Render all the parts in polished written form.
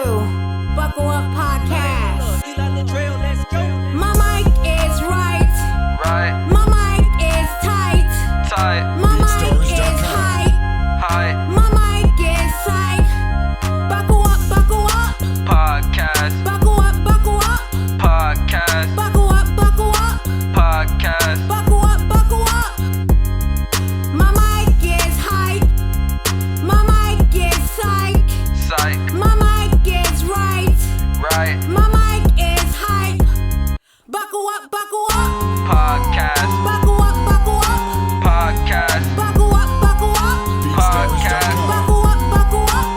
Buckle Up Podcast. My mic is right. My mic is tight. My mic is high. My mic is tight. Buckle up podcast. Buckle up Podcast. Buckle up Podcast. Buckle up. My mic is hype. My mic is psych. Psych. My mic is right. My mic is hype. Buckle up. Podcast. Buckle up. Podcast. Buckle up. Podcast. Buckle up.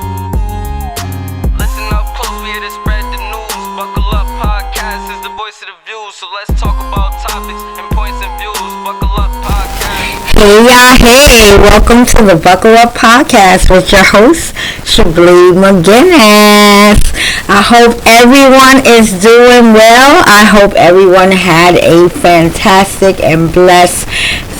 Listen up close, we here to spread the news. Buckle Up Podcast is the voice of the views. So let's talk about topics and points of views. Buckle Up Podcast. Hey y'all, hey, welcome to the Buckle Up Podcast with your host, Shablee McGinnis. I hope everyone is doing well. I hope everyone had a fantastic and blessed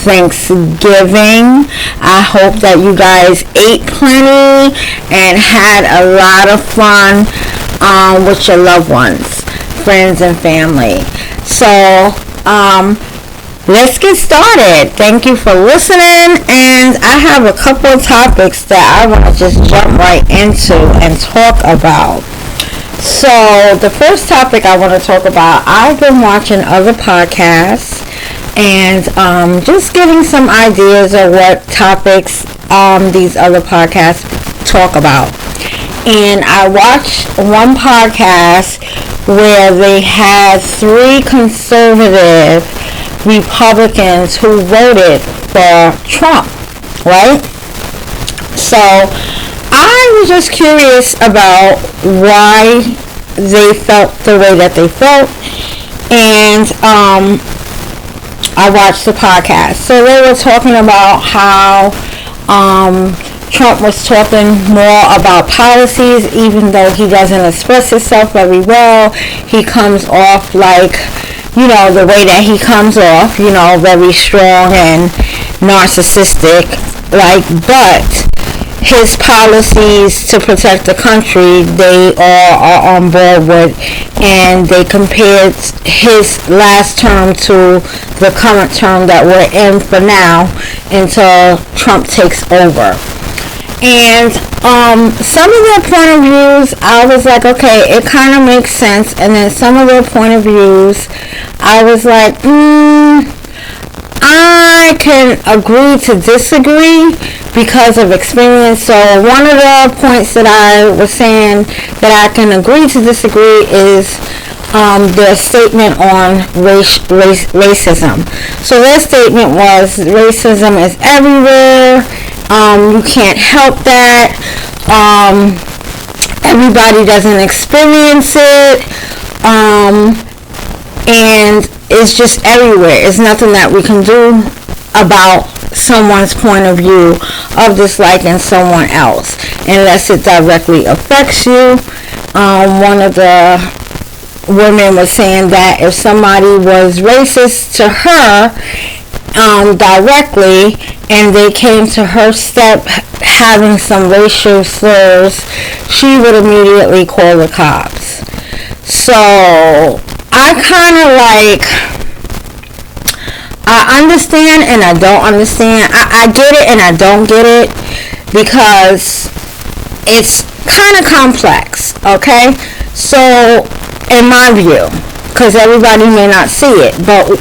Thanksgiving. I hope that you guys ate plenty and had a lot of fun with your loved ones, friends, and family. So, let's get started. Thank you for listening, and I have a couple of topics that I want to just jump right into and talk about. So the first topic I want to talk about, I've been watching other podcasts and just getting some ideas of what topics these other podcasts talk about. And I watched one podcast where they had 3 conservative Republicans who voted for Trump, right? So I was just curious about why they felt the way that they felt, and I watched the podcast. So they were talking about how Trump was talking more about policies, even though he doesn't express himself very well. He comes off like, you know, the way that he comes off, you know, very strong and narcissistic, but his policies to protect the country, they all are on board with, and they compared his last term to the current term that we're in for now until Trump takes over. And some of their point of views, I was like, okay, it kind of makes sense. And then some of their point of views, I was like, I can agree to disagree because of experience. So one of the points that I was saying that I can agree to disagree is their statement on racism. So their statement was racism is everywhere. You can't help that. Everybody doesn't experience it. And it's just everywhere. It's nothing that we can do about someone's point of view of disliking someone else unless it directly affects you. One of the women was saying that if somebody was racist to her directly and they came to her step having some racial slurs, she would immediately call the cops. So I kind of I understand and I don't understand. I get it and I don't get it because it's kind of complex, okay? So in my view, because everybody may not see it, but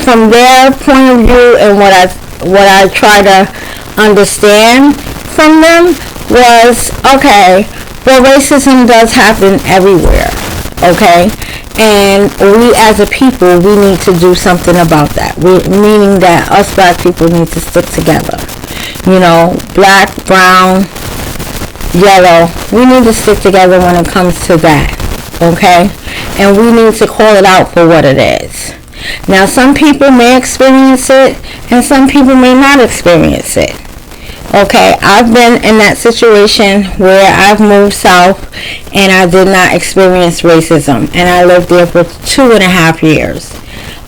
from their point of view and what I try to understand from them was, okay, well, racism does happen everywhere, okay? And we as a people, we need to do something about that. Meaning that us black people need to stick together. You know, black, brown, yellow, we need to stick together when it comes to that, okay? And we need to call it out for what it is. Now, some people may experience it, and some people may not experience it. Okay, I've been in that situation where I've moved south and I did not experience racism, and I lived there for 2.5 years.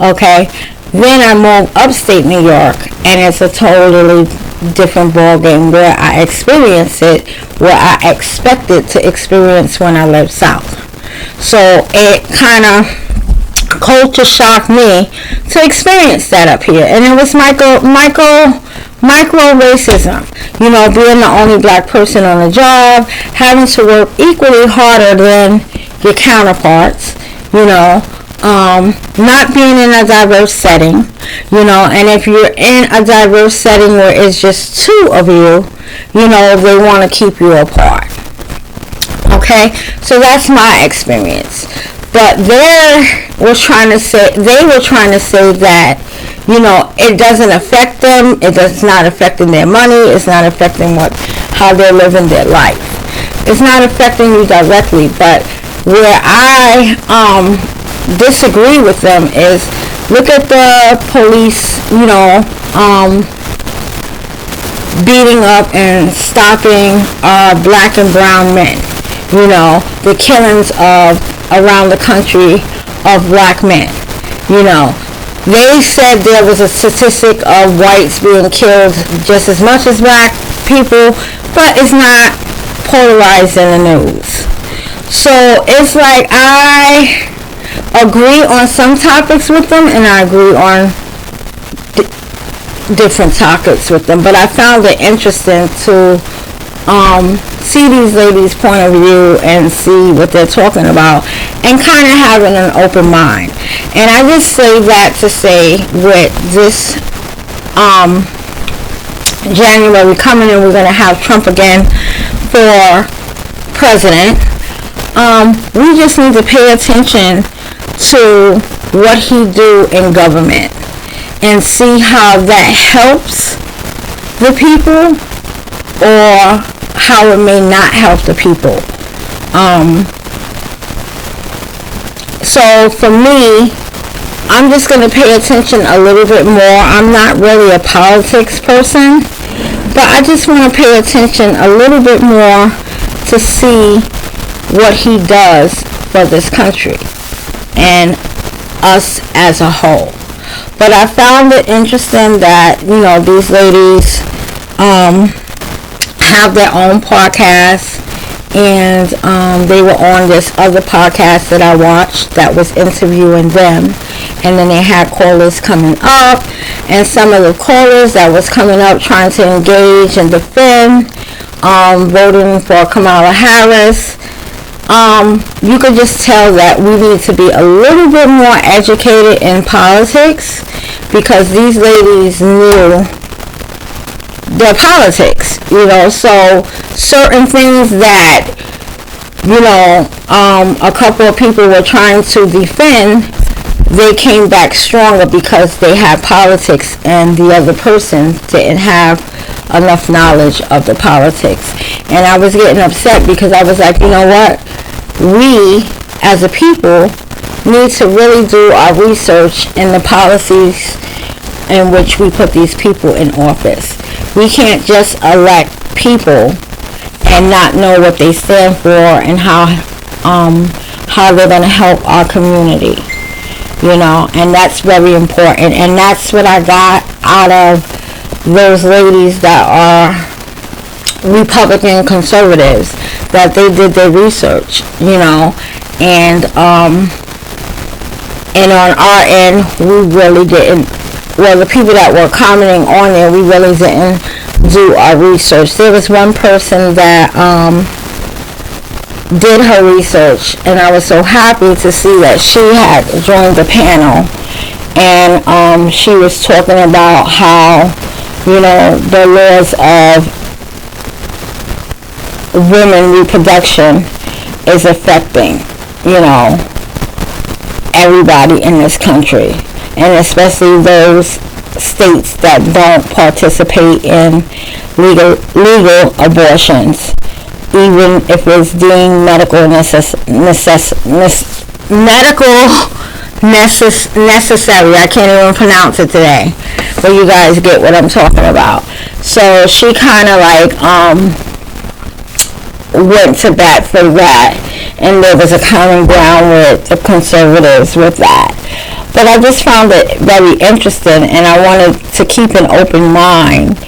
Okay, then I moved upstate New York, and it's a totally different ball game where I experienced it, where I expected to experience when I lived south. So it kind of culture shocked me to experience that up here, and it was micro racism. You know, being the only black person on the job, having to work equally harder than your counterparts. You know, not being in a diverse setting. You know, and if you're in a diverse setting where it's just two of you, you know, they want to keep you apart. Okay, so that's my experience. But they were trying to say that, you know, it doesn't affect them. It does not affecting their money. It's not affecting how they're living their life. It's not affecting you directly. But where I disagree with them is, look at the police, you know, beating up and stopping black and brown men. You know, the killings of around the country of black men. You know, they said there was a statistic of whites being killed just as much as black people, but it's not polarized in the news. So it's like I agree on some topics with them, and I agree on different topics with them. But I found it interesting to see these ladies' point of view and see what they're talking about, and kind of having an open mind. And I just say that to say, with this January coming, and we're going to have Trump again for president, we just need to pay attention to what he do in government and see how that helps the people or how it may not help the people. So for me, I'm just going to pay attention a little bit more. I'm not really a politics person, but I just want to pay attention a little bit more to see what he does for this country and us as a whole. But I found it interesting that, you know, these ladies have their own podcast, and they were on this other podcast that I watched that was interviewing them, and then they had callers coming up, and some of the callers that was coming up trying to engage and defend voting for Kamala Harris. You could just tell that we need to be a little bit more educated in politics, because these ladies knew their politics, you know. So certain things that, you know, a couple of people were trying to defend, they came back stronger because they had politics and the other person didn't have enough knowledge of the politics. And I was getting upset because I was like, you know what, we as a people need to really do our research in the policies in which we put these people in office. We can't just elect people and not know what they stand for and how they're going to help our community, you know. And that's very important, and that's what I got out of those ladies that are Republican conservatives, that they did their research, you know. And on our end, we really didn't. Well, the people that were commenting on there, we really didn't do our research. There was one person that did her research, and I was so happy to see that she had joined the panel, and she was talking about how, you know, the laws of women reproduction is affecting, you know, everybody in this country, and especially those states that don't participate in legal abortions, even if it's deemed medical necessary. I can't even pronounce it today, but you guys get what I'm talking about. So she kind of like went to bat for that, and there was a common ground with the conservatives with that. But I just found it very interesting, and I wanted to keep an open mind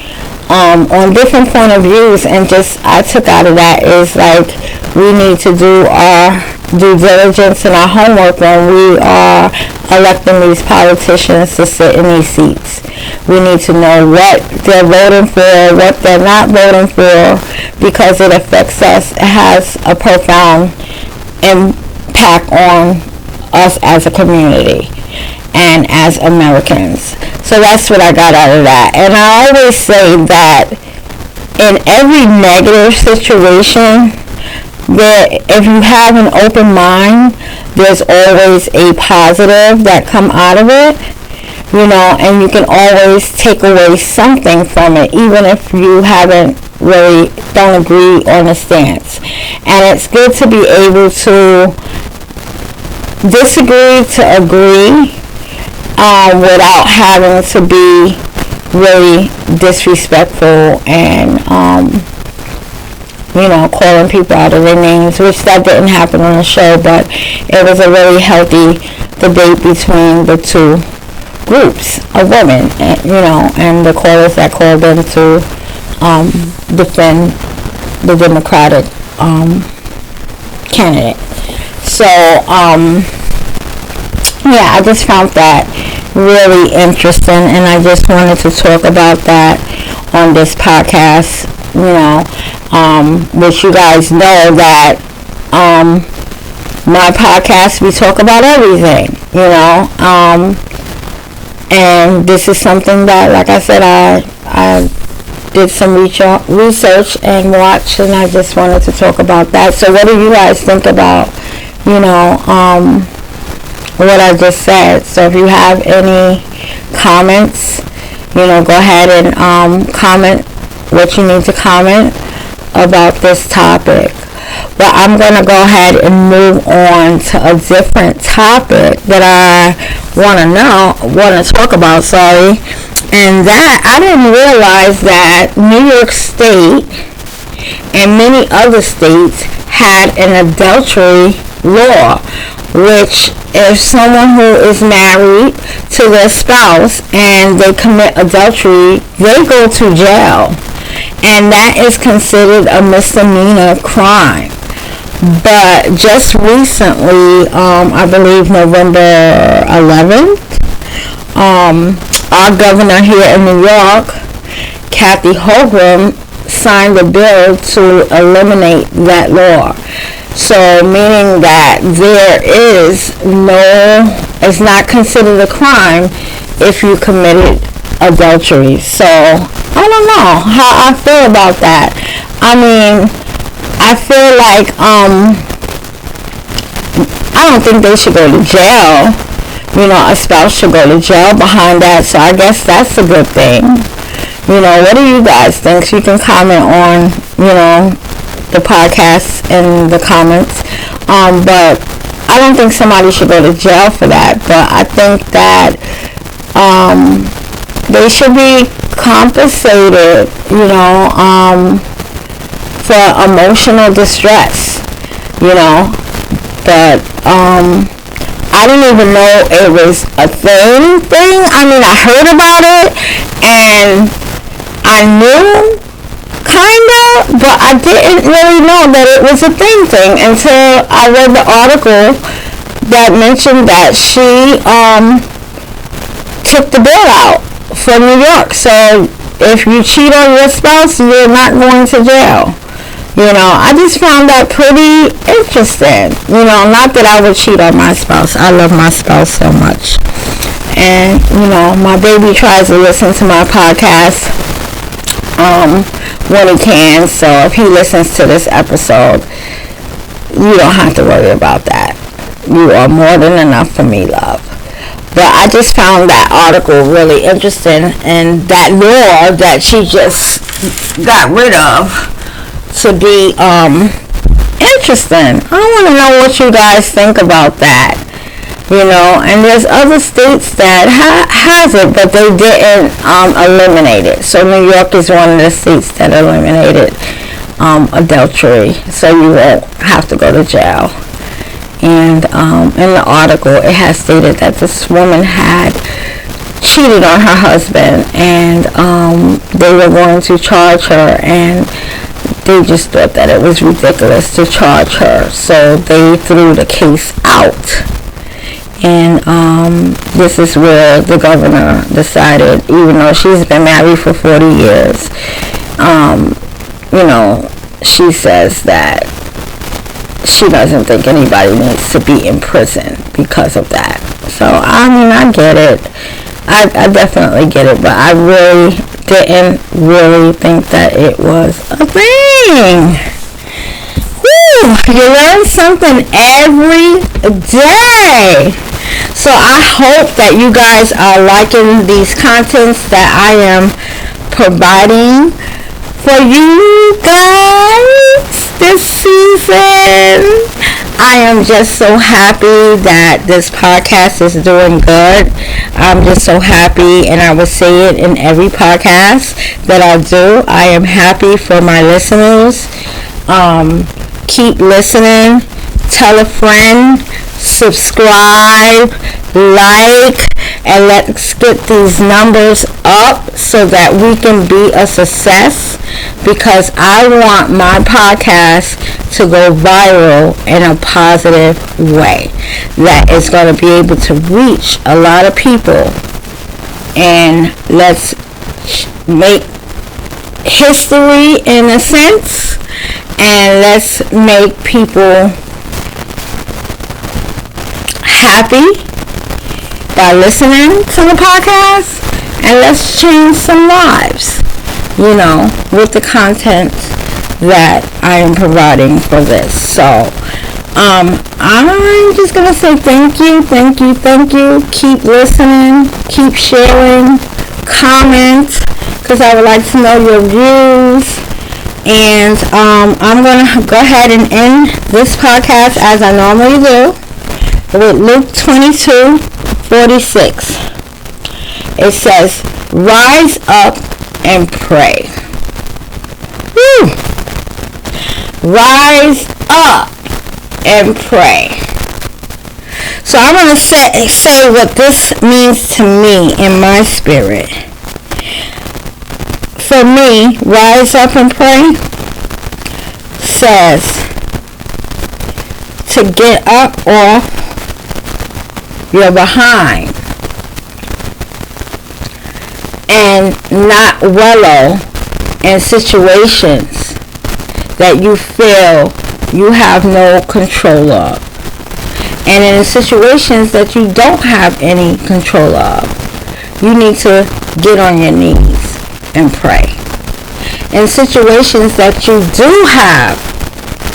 on different point of views, and just I took out of that is like we need to do our due diligence and our homework when we are electing these politicians to sit in these seats. We need to know what they're voting for, what they're not voting for, because it affects us. It has a profound impact on us as a community and as Americans. So that's what I got out of that. And I always say that in every negative situation, if you have an open mind, there's always a positive that come out of it, and you can always take away something from it, even if you don't agree on a stance. And it's good to be able to disagree to agree, without having to be really disrespectful and calling people out of their names, which that didn't happen on the show, but it was a really healthy debate between the two groups of women, and the callers that called in to defend the Democratic candidate. So I just found that really interesting, and I just wanted to talk about that on this podcast, which you guys know that my podcast, we talk about everything, and this is something that, like I said, I did some research and watched, and I just wanted to talk about that. So what do you guys think about, what I just said? So if you have any comments, go ahead and comment what you need to comment about this topic. But I'm going to go ahead and move on to a different topic that I want to talk about, and that I didn't realize that New York State and many other states had an adultery law, which if someone who is married to their spouse and they commit adultery, they go to jail, and that is considered a misdemeanor crime. But just recently, I believe November 11th, our governor here in New York, Kathy Hochul, signed a bill to eliminate that law. So meaning that it's not considered a crime if you committed adultery. So I don't know how I feel about that. I mean, I feel like I don't think they should go to jail. A spouse should go to jail behind that. So I guess that's a good thing. What do you guys think? So you can comment on, the podcast in the comments. But I don't think somebody should go to jail for that. But I think that they should be compensated, for emotional distress, But I didn't even know it was a thing. I mean, I heard about it and I knew kinda, but I didn't really know that it was a thing until I read the article that mentioned that she took the bill out for New York. So if you cheat on your spouse, you're not going to jail. I just found that pretty interesting. Not that I would cheat on my spouse. I love my spouse so much. And, my baby tries to listen to my podcast when he can. So if he listens to this episode, you don't have to worry about that. You are more than enough for me, love. But I just found that article really interesting, and that law that she just got rid of to be interesting. I want to know what you guys think about that. And there's other states that has it, but they didn't eliminate it. So New York is one of the states that eliminated adultery, so you won't have to go to jail. And in the article, it has stated that this woman had cheated on her husband, and they were going to charge her, and they just thought that it was ridiculous to charge her, so they threw the case out. And this is where the governor decided, even though she's been married for 40 years, she says that she doesn't think anybody needs to be in prison because of that. So, I get it. I definitely get it, but I really didn't really think that it was a thing. Woo! You learn something every day. So I hope that you guys are liking these contents that I am providing for you guys this season. I am just so happy that this podcast is doing good. I'm just so happy, and I will say it in every podcast that I do. I am happy for my listeners. Keep listening. Tell a friend. Subscribe. Like. And let's get these numbers up so that we can be a success, because I want my podcast to go viral in a positive way that is going to be able to reach a lot of people. And let's make history in a sense, and let's make people happy by listening to the podcast, and let's change some lives, with the content that I am providing for this. So, I'm just going to say thank you. Keep listening, keep sharing, comment, because I would like to know your views. And I'm going to go ahead and end this podcast as I normally do with Luke 22:46. It says, rise up and pray. Woo! Rise up and pray. So I'm going to say what this means to me in my spirit. For me, rise up and pray says to get up off your behind and not wallow in situations that you feel you have no control of, and in situations that you don't have any control of, you need to get on your knees and pray. In situations that you do have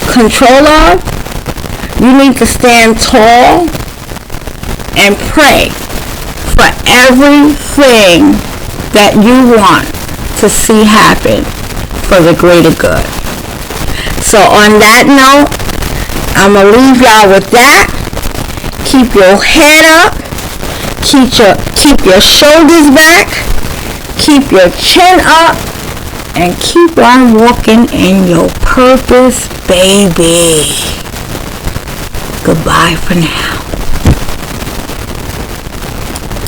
control of, you need to stand tall and pray for everything that you want to see happen for the greater good. So on that note, I'm going to leave y'all with that. Keep your head up. Keep your shoulders back. Keep your chin up. And keep on walking in your purpose, baby. Goodbye for now.